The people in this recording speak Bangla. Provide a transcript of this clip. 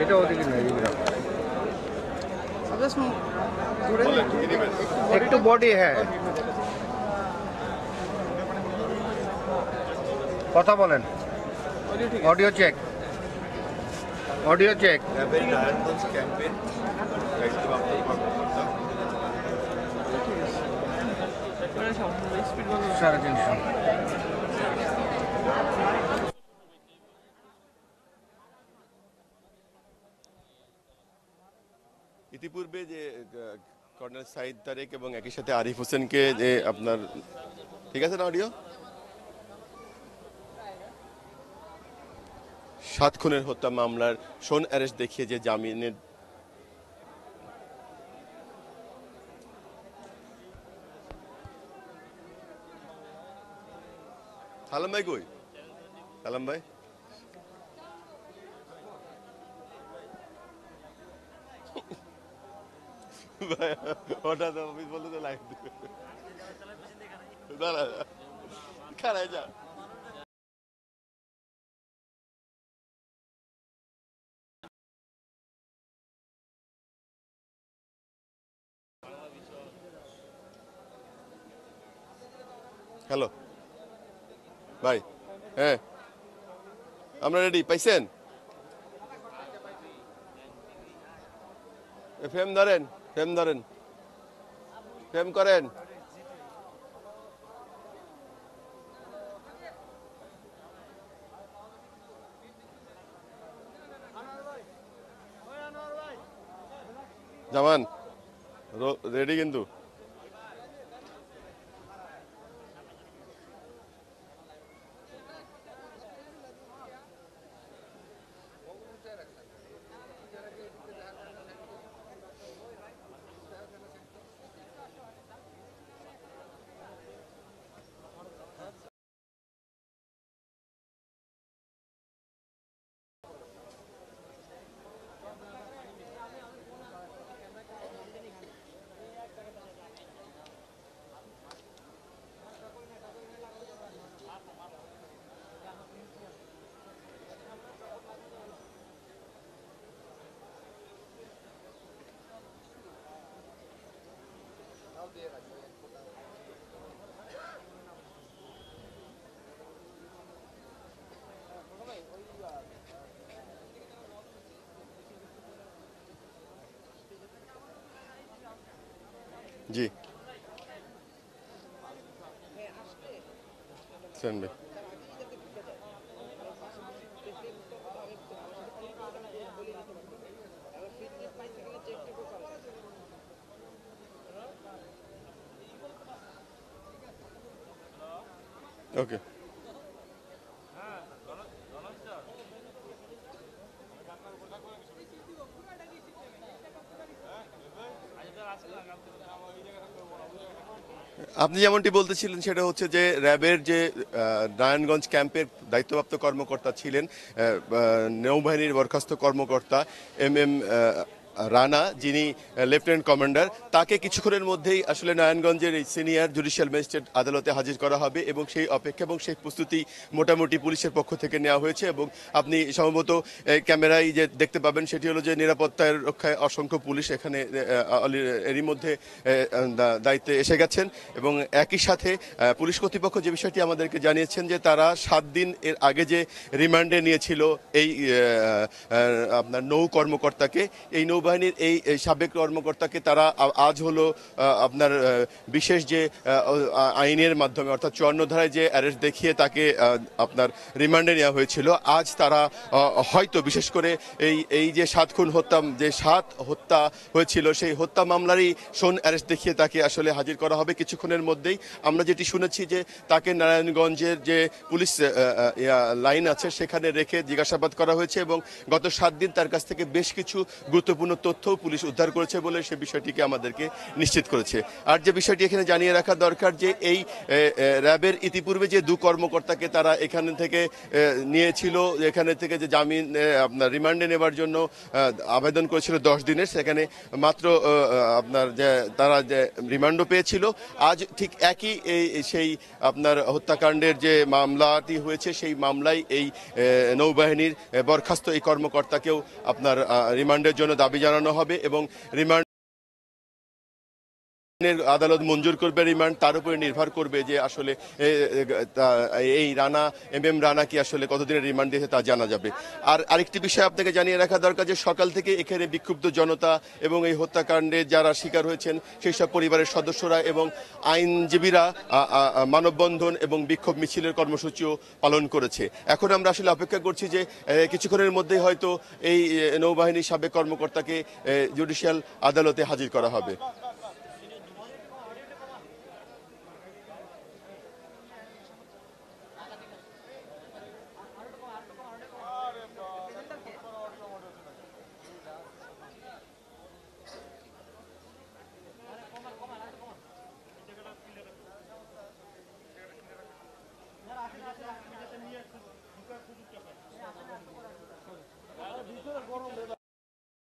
এটা ওদিকে না, একটু বডি। হ্যাঁ, কথা বলেন। Audio check, audio check. Narayanganj ক্যাম্পের দায়িত্বপ্রাপ্ত কর্মকর্তা 350। ইতিপূর্বে যে কর্নেল সাইদ তারেক এবং একই সাথে আরিফ হোসেনকে যে আপনার ঠিক আছে না অডিও 7 খুনের হত্যা মামলার শোন অ্যারেস্ট দেখিয়ে যে জামিনের সালাম ভাই কই সালাম ভাই হঠাৎ অফিস বলতে তো লাইভ দাঁড়া খারাই যা হ্যালো ভাই। হ্যাঁ আমরা রেডি পাইছেন ফ্রেম ধরেন ফ্রেম ধরেন ফ্রেম করেন জামান রেডি কিন্তু জি ভাই ওকে আপনি যেমনটি বলতেছিলেন সেটা হচ্ছে যে র্যাবের যে নারায়ণগঞ্জ ক্যাম্পের দায়িত্বপ্রাপ্ত কর্মকর্তা ছিলেন নৌবাহিনীর বরখাস্ত কর্মকর্তা এম রানা, যিনি লেফটেন্যান্ট কমান্ডার, তাকে কিছুক্ষণের মধ্যেই আসলে নারায়ণগঞ্জের এই সিনিয়র জুডিশিয়াল ম্যাজিস্ট্রেট আদালতে হাজির করা হবে এবং সেই অপেক্ষা এবং সেই প্রস্তুতি মোটামুটি পুলিশের পক্ষ থেকে নেওয়া হয়েছে। এবং আপনি সম্ভবত ক্যামেরায় যে দেখতে পাবেন সেটি হলো যে নিরাপত্তার রক্ষায় অসংখ্য পুলিশ এখানে এরই মধ্যে দায়িত্বে এসে গেছেন। এবং একই সাথে পুলিশ কর্তৃপক্ষ যে বিষয়টি আমাদেরকে জানিয়েছেন যে তারা 7 দিন এর আগে যে রিমান্ডে নিয়েছিল এই আপনার নৌ কর্মকর্তাকে, এই নৌবাহিনীর এই সাবেক কর্মকর্তাকে তারা আজ হলো আপনার বিশেষ যে আইনের মাধ্যমে অর্থাৎ 54 ধারায় যে অ্যারেস্ট দেখিয়ে তাকে আপনার রিমান্ডে নেওয়া হয়েছিল, আজ তারা হয়তো বিশেষ করে এই যে 7 খুন হত্যা, যে 7 হত্যা হয়েছিল সেই হত্যা মামলারই শোন অ্যারেস্ট দেখিয়ে তাকে আসলে হাজির করা হবে কিছুক্ষণের মধ্যেই। আমরা যেটি শুনেছি যে তাকে নারায়ণগঞ্জের যে পুলিশ লাইন আছে সেখানে রেখে জিজ্ঞাসাবাদ করা হয়েছে এবং গত 7 দিন তার কাছ থেকে বেশ কিছু গুরুত্বপূর্ণ তথ্যও পুলিশ উদ্ধার করেছে বলে সে বিষয়টিকে আমাদেরকে নিশ্চিত করেছে। আর যে বিষয়টি এখানে জানিয়ে রাখা দরকার যে এই র্যাবের ইতিপূর্বে যে দু কর্মকর্তাকে তারা এখান থেকে নিয়েছিল, এখানে থেকে যে জামিন আপনার রিমান্ডে নেবার জন্য আবেদন করেছিল 10 দিনের, সেখানে মাত্র আপনার যে তারা যে রিমান্ডও পেয়েছিল। আজ ঠিক একই সেই আপনার হত্যাকাণ্ডের যে মামলাটি হয়েছে সেই মামলায় এই নৌবাহিনীর বরখাস্ত এই কর্মকর্তাকেও আপনার রিমান্ডের জন্য দাবি জানানো হবে এবং রিমান্ড আদালত মঞ্জুর করবে রিমান্ড, তার উপরে নির্ভর করবে যে আসলে এই রানা এম রানা কি আসলে কতদিনের রিমান্ড দিয়েছে তা জানা যাবে। আর আরেকটি বিষয় আপনাকে জানিয়ে রাখা দরকার যে সকাল থেকে এখানে বিক্ষুব্ধ জনতা এবং এই হত্যাকাণ্ডে যারা শিকার হয়েছেন সেই সব পরিবারের সদস্যরা এবং আইনজীবীরা মানববন্ধন এবং বিক্ষোভ মিছিলের কর্মসূচিও পালন করেছে। এখন আমরা আসলে অপেক্ষা করছি যে কিছুক্ষণের মধ্যেই হয়তো এই নৌবাহিনীর সাবেক কর্মকর্তাকে জুডিশিয়াল আদালতে হাজির করা হবে।